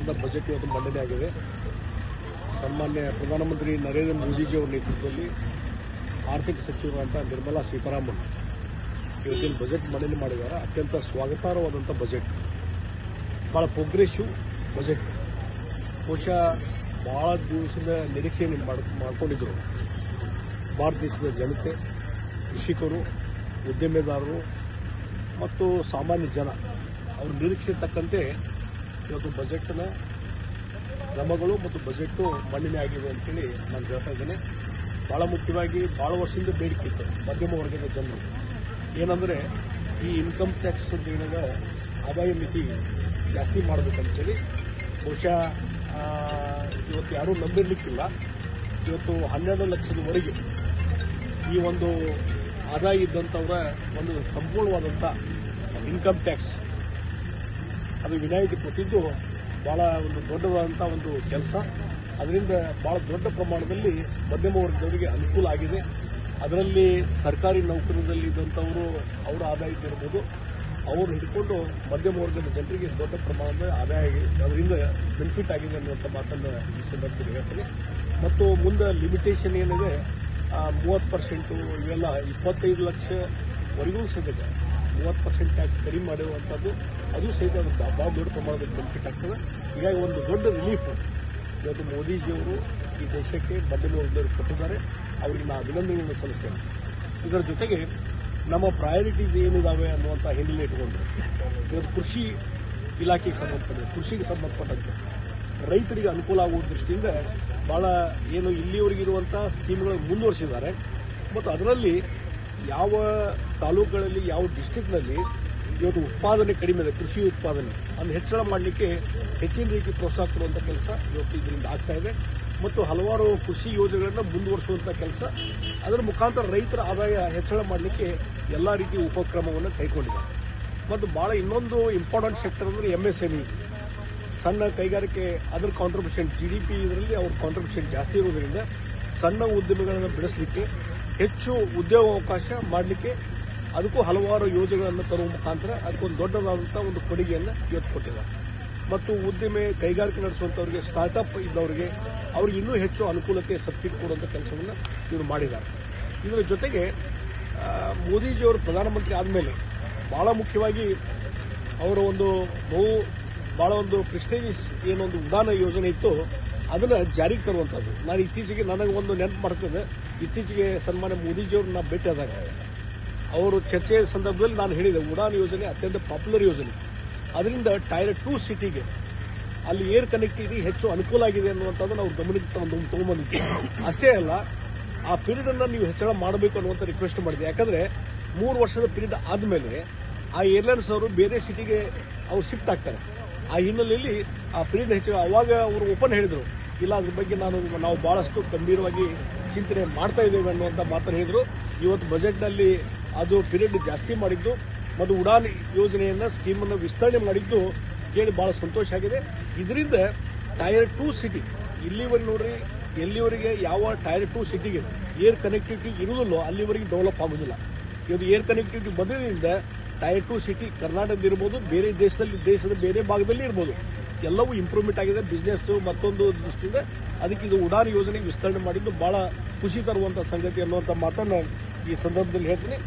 ಮಹತ್ವದ ಬಜೆಟ್ ಇವತ್ತು ಮಂಡನೆ ಆಗಿದೆ. ಸನ್ಮಾನ್ಯ ಪ್ರಧಾನಮಂತ್ರಿ ನರೇಂದ್ರ ಮೋದಿಜಿ ಅವರ ನೇತೃತ್ವದಲ್ಲಿ ಆರ್ಥಿಕ ಸಚಿವರಾದಂಥ ನಿರ್ಮಲಾ ಸೀತಾರಾಮನ್ ಇವತ್ತಿನ ಬಜೆಟ್ ಮಂಡನೆ ಮಾಡಿದ್ದಾರೆ. ಅತ್ಯಂತ ಸ್ವಾಗತಾರ್ಹವಾದಂಥ ಬಜೆಟ್, ಭಾಳ ಪ್ರೋಗ್ರೆಸಿವ್ ಬಜೆಟ್. ಬಹುಶಃ ಭಾಳ ದಿವಸದ ನಿರೀಕ್ಷೆಯನ್ನು ಮಾಡಿಕೊಂಡಿದ್ದರು ಭಾರತ ದೇಶದ ಜನತೆ, ಕೃಷಿಕರು, ಉದ್ಯಮೆದಾರರು ಮತ್ತು ಸಾಮಾನ್ಯ ಜನ. ಅವ್ರ ನಿರೀಕ್ಷೆ ತಕ್ಕಂತೆ ಇವತ್ತು ಬಜೆಟ್ನ ಕ್ರಮಗಳು ಮತ್ತು ಬಜೆಟ್ ಮಂಡನೆ ಆಗಿದೆ ಅಂತೇಳಿ ನಾನು ಹೇಳ್ತಾ ಇದ್ದೇನೆ. ಭಾಳ ಮುಖ್ಯವಾಗಿ ಭಾಳ ವರ್ಷದಿಂದ ಬೇಡಿಕೆ ಇತ್ತು ಮಧ್ಯಮ ವರ್ಗದ ಜನರು. ಏನಂದರೆ ಈ ಇನ್ಕಮ್ ಟ್ಯಾಕ್ಸ್ ಏನಾದ ಆದಾಯ ಮಿತಿ ಜಾಸ್ತಿ ಮಾಡಬೇಕಂತೇಳಿ. ಬಹುಶಃ ಇವತ್ತು ಯಾರೂ ನಂಬಿರಲಿಕ್ಕಿಲ್ಲ. ಇವತ್ತು 12 ಲಕ್ಷದವರೆಗೆ ಈ ಒಂದು ಆದಾಯ ಇದ್ದಂಥವರ ಒಂದು ಸಂಪೂರ್ಣವಾದಂಥ ಇನ್ಕಮ್ ಟ್ಯಾಕ್ಸ್ ಅದು ವಿನಾಯಿತಿ ಕೊಟ್ಟಿದ್ದು ಭಾಳ ಒಂದು ದೊಡ್ಡದಾದಂಥ ಒಂದು ಕೆಲಸ. ಅದರಿಂದ ಭಾಳ ದೊಡ್ಡ ಪ್ರಮಾಣದಲ್ಲಿ ಮಧ್ಯಮ ವರ್ಗದವರಿಗೆ ಅನುಕೂಲ ಆಗಿದೆ. ಅದರಲ್ಲಿ ಸರ್ಕಾರಿ ನೌಕರದಲ್ಲಿ ಇದ್ದಂಥವರು ಅವರ ಆದಾಯ ಇರ್ಬೋದು, ಅವರು ಹಿಡ್ಕೊಂಡು ಮಧ್ಯಮ ವರ್ಗದ ಜನರಿಗೆ ದೊಡ್ಡ ಪ್ರಮಾಣದ ಆದಾಯ ಅದರಿಂದ ಬೆನಿಫಿಟ್ ಆಗಿದೆ ಅನ್ನುವಂಥ ಮಾತನ್ನು ಈ ಸಂದರ್ಭದಲ್ಲಿ ಹೇಳ್ತೀನಿ. ಮತ್ತು ಮುಂದೆ ಲಿಮಿಟೇಷನ್ ಏನಿದೆ 30% ಇವೆಲ್ಲ 25 ಲಕ್ಷವರೆಗೂ ಸಹಿತ 30% ಟ್ಯಾಕ್ಸ್ ಕಡಿಮೆ ಮಾಡಿರುವಂಥದ್ದು ಅದು ಸಹಿತ ಭಾಳ ದೊಡ್ಡ ಪ್ರಮಾಣದ ಬೆನಿಫಿಟ್ ಆಗ್ತದೆ. ಹೀಗಾಗಿ ಒಂದು ದೊಡ್ಡ ರಿಲೀಫ್ ಇವತ್ತು ಮೋದಿಜಿಯವರು ಈ ದೇಶಕ್ಕೆ ಮಧ್ಯಮ ವರ್ಗದವರು ಕೊಟ್ಟಿದ್ದಾರೆ. ಅವರಿಗೆ ನಾನು ಅಭಿನಂದನೆಯನ್ನು ಸಲ್ಲಿಸ್ತೇನೆ. ಇದರ ಜೊತೆಗೆ ನಮ್ಮ ಪ್ರಯಾರಿಟೀಸ್ ಏನಿದಾವೆ ಅನ್ನುವಂಥ ಹಿನ್ನೆಲೆ ಇಟ್ಟುಕೊಂಡು ಇವತ್ತು ಕೃಷಿ ಇಲಾಖೆಗೆ ಸಂಬಂಧಪಟ್ಟಂತೆ, ಕೃಷಿಗೆ ಸಂಬಂಧಪಟ್ಟಂತೆ ರೈತರಿಗೆ ಅನುಕೂಲ ಆಗುವ ದೃಷ್ಟಿಯಿಂದ ಭಾಳ ಏನು ಇಲ್ಲಿಯವರೆಗಿರುವಂಥ ಸ್ಕೀಮ್ಗಳನ್ನು ಮುಂದುವರಿಸಿದ್ದಾರೆ. ಮತ್ತು ಅದರಲ್ಲಿ ಯಾವ ತಾಲೂಕುಗಳಲ್ಲಿ ಯಾವ ಡಿಸ್ಟಿಕ್ನಲ್ಲಿ ಇವತ್ತು ಉತ್ಪಾದನೆ ಕಡಿಮೆ ಇದೆ, ಕೃಷಿ ಉತ್ಪಾದನೆ ಅದನ್ನು ಹೆಚ್ಚಳ ಮಾಡಲಿಕ್ಕೆ ಹೆಚ್ಚಿನ ರೀತಿ ಪ್ರೋತ್ಸಾಹ ಕೊಡುವಂಥ ಕೆಲಸ ಇವತ್ತು ಇದರಿಂದ ಆಗ್ತಾ ಇದೆ. ಮತ್ತು ಹಲವಾರು ಕೃಷಿ ಯೋಜನೆಗಳನ್ನು ಮುಂದುವರಿಸುವಂಥ ಕೆಲಸ, ಅದರ ಮುಖಾಂತರ ರೈತರ ಆದಾಯ ಹೆಚ್ಚಳ ಮಾಡಲಿಕ್ಕೆ ಎಲ್ಲ ರೀತಿಯ ಉಪಕ್ರಮವನ್ನು ಕೈಗೊಂಡಿದ್ದಾರೆ. ಮತ್ತು ಭಾಳ ಇನ್ನೊಂದು ಇಂಪಾರ್ಟೆಂಟ್ ಸೆಕ್ಟರ್ ಅಂದರೆ MSME, ಸಣ್ಣ ಕೈಗಾರಿಕೆ. ಅದರ ಕಾಂಟ್ರಿಬ್ಯೂಷನ್ GDP ಇದರಲ್ಲಿ ಅವ್ರ ಕಾಂಟ್ರಿಬ್ಯೂಷನ್ ಜಾಸ್ತಿ ಇರೋದ್ರಿಂದ ಸಣ್ಣ ಉದ್ಯಮಗಳನ್ನು ಬೆಳೆಸಲಿಕ್ಕೆ, ಹೆಚ್ಚು ಉದ್ಯೋಗಾವಕಾಶ ಮಾಡಲಿಕ್ಕೆ ಅದಕ್ಕೂ ಹಲವಾರು ಯೋಜನೆಗಳನ್ನು ತರುವ ಮುಖಾಂತರ ಅದಕ್ಕೊಂದು ದೊಡ್ಡದಾದಂಥ ಒಂದು ಕೊಡುಗೆಯನ್ನು ಇವತ್ತು ಕೊಟ್ಟಿದ್ದಾರೆ. ಮತ್ತು ಉದ್ಯಮೆ ಕೈಗಾರಿಕೆ ನಡೆಸುವಂಥವ್ರಿಗೆ, ಸ್ಟಾರ್ಟಪ್ ಇದ್ದವರಿಗೆ ಅವ್ರಿಗೆ ಇನ್ನೂ ಹೆಚ್ಚು ಅನುಕೂಲತೆ ಸಬ್ಸಿಡಿ ಕೊಡುವಂಥ ಕೆಲಸವನ್ನು ಇವರು ಮಾಡಿದ್ದಾರೆ. ಇದರ ಜೊತೆಗೆ ಮೋದಿಜಿಯವರು ಪ್ರಧಾನಮಂತ್ರಿ ಆದಮೇಲೆ ಭಾಳ ಮುಖ್ಯವಾಗಿ ಅವರ ಒಂದು ಭಾಳ ಒಂದು ಪ್ರೆಸ್ಟೇಜಿಯಸ್ ಏನೊಂದು ಉಡಾನ ಯೋಜನೆ ಇತ್ತು ಅದನ್ನು ಜಾರಿಗೆ ತರುವಂಥದ್ದು. ನಾನು ಇತ್ತೀಚೆಗೆ ನನಗೆ ಒಂದು ನೆನಪು ಮಾಡ್ತದೆ. ಇತ್ತೀಚೆಗೆ ಸನ್ಮಾನ್ಯ ಮೋದಿಜಿಯವ್ರನ್ನ ಭೇಟಿಯಾದಾಗ ಅವರು ಚರ್ಚೆಯ ಸಂದರ್ಭದಲ್ಲಿ ನಾನು ಹೇಳಿದೆ, ಉಡಾನ್ ಯೋಜನೆ ಅತ್ಯಂತ ಪಾಪ್ಯುಲರ್ ಯೋಜನೆ. ಅದರಿಂದ Tier 2 ಸಿಟಿಗೆ ಅಲ್ಲಿ ಏರ್ ಕನೆಕ್ಟಿವಿಟಿ ಹೆಚ್ಚು ಅನುಕೂಲ ಆಗಿದೆ ಅನ್ನುವಂಥದ್ದನ್ನು ಅವ್ರು ಗಮನಕ್ಕೆ ತಗೊಂಡ್ಬಂದಿದ್ದೆ. ಅಷ್ಟೇ ಅಲ್ಲ, ಆ ಪೀರಿಯಡ್ ಅನ್ನು ನೀವು ಹೆಚ್ಚಳ ಮಾಡಬೇಕು ಅನ್ನುವಂಥ ರಿಕ್ವೆಸ್ಟ್ ಮಾಡಿದೆ. ಯಾಕಂದ್ರೆ 3 ವರ್ಷದ ಪೀರಿಯಡ್ ಆದಮೇಲೆ ಆ ಏರ್ಲೈನ್ಸ್ ಅವರು ಬೇರೆ ಸಿಟಿಗೆ ಅವ್ರು ಶಿಫ್ಟ್ ಆಗ್ತಾರೆ. ಆ ಹಿನ್ನೆಲೆಯಲ್ಲಿ ಆ ಪೀರಿಯಡ್ ಹೆಚ್ಚಳ ಅವಾಗ ಅವರು ಓಪನ್ ಹೇಳಿದರು, ಇಲ್ಲ ಅದ್ರ ಬಗ್ಗೆ ನಾವು ಬಹಳಷ್ಟು ಗಂಭೀರವಾಗಿ ಚಿಂತನೆ ಮಾಡ್ತಾ ಇದ್ದೇವೆ ಅನ್ನುವಂಥ ಮಾತನ್ನು ಹೇಳಿದರು. ಇವತ್ತು ಬಜೆಟ್ನಲ್ಲಿ ಅದು ಪೀರಿಯಡ್ ಜಾಸ್ತಿ ಮಾಡಿದ್ದು ಮತ್ತು ಉಡಾನ್ ಯೋಜನೆಯನ್ನ ಸ್ಕೀಮನ್ನು ವಿಸ್ತರಣೆ ಮಾಡಿದ್ದು ಕೇಳಿ ಬಹಳ ಸಂತೋಷ ಆಗಿದೆ. ಇದರಿಂದ Tier 2 ಸಿಟಿ ಇಲ್ಲಿವರೆಗೆ ನೋಡ್ರಿ, ಎಲ್ಲಿವರೆಗೆ ಯಾವ Tier 2 ಸಿಟಿಗೆ ಏರ್ ಕನೆಕ್ಟಿವಿಟಿ ಇರುವುದಿಲ್ಲೋ ಅಲ್ಲಿವರೆಗೆ ಡೆವಲಪ್ ಆಗುವುದಿಲ್ಲ. ಇವತ್ತು ಏರ್ ಕನೆಕ್ಟಿವಿಟಿ ಬಂದಿದ್ದರಿಂದ Tier 2 ಸಿಟಿ ಕರ್ನಾಟಕದ ಇರ್ಬೋದು, ಬೇರೆ ದೇಶದ ಬೇರೆ ಭಾಗದಲ್ಲಿ ಇರ್ಬೋದು, ಎಲ್ಲವೂ ಇಂಪ್ರೂವ್ಮೆಂಟ್ ಆಗಿದೆ. ಬಿಸ್ನೆಸ್ ಮತ್ತೊಂದು ದೃಷ್ಟಿಯಿಂದ ಅದಕ್ಕೆ ಇದು ಉಡಾನ್ ಯೋಜನೆ ವಿಸ್ತರಣೆ ಮಾಡಿದ್ದು ಬಹಳ ಖುಷಿ ತರುವಂಥ ಸಂಗತಿ ಅನ್ನುವಂಥ ಮಾತನ್ನು ಈ ಸಂದರ್ಭದಲ್ಲಿ ಹೇಳ್ತೀನಿ.